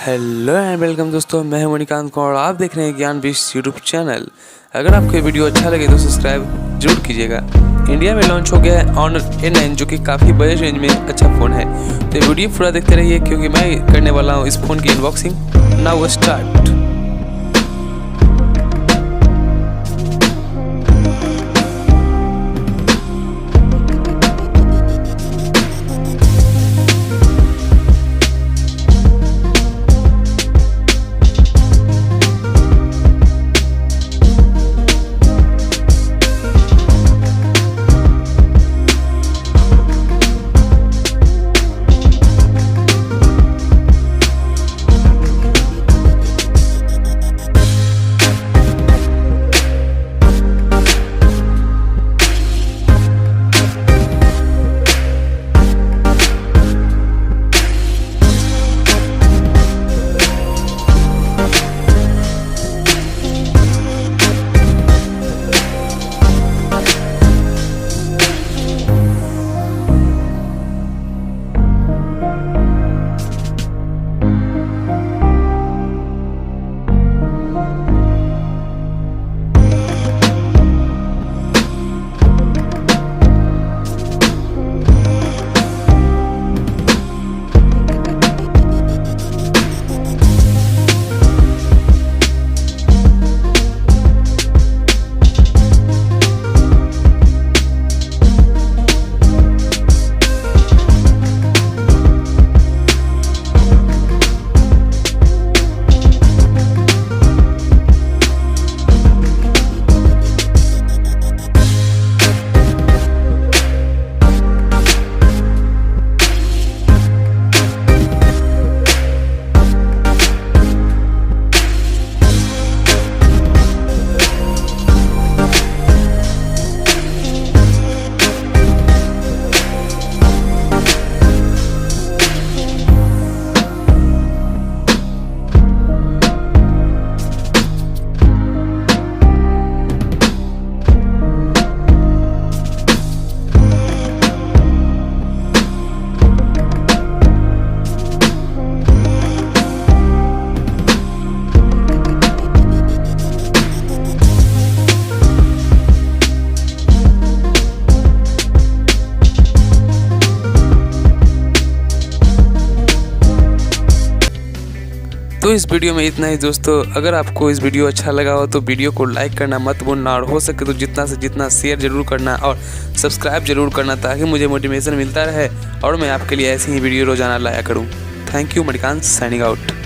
Hello and welcome दोस्तों, मैं हूं मणिकांत और आप देख रहे हैं ज्ञान बीस्ट यूट्यूब चैनल। अगर आपको ये वीडियो अच्छा लगे तो सब्सक्राइब जरूर कीजिएगा। इंडिया में लॉन्च हो गया है ऑनर A9 जो कि काफ़ी बड़े रेंज में अच्छा फ़ोन है। तो ये वीडियो पूरा देखते रहिए क्योंकि मैं करने वाला हूँ इस फ़ोन की अनबॉक्सिंग। Now start. तो इस वीडियो में इतना ही दोस्तों। अगर आपको इस वीडियो अच्छा लगा हो तो वीडियो को लाइक करना मत भूलना और हो सके तो जितना से जितना शेयर जरूर करना और सब्सक्राइब जरूर करना ताकि मुझे मोटिवेशन मिलता रहे और मैं आपके लिए ऐसी ही वीडियो रोजाना लाया करूं। Thank you, Manikant signing out.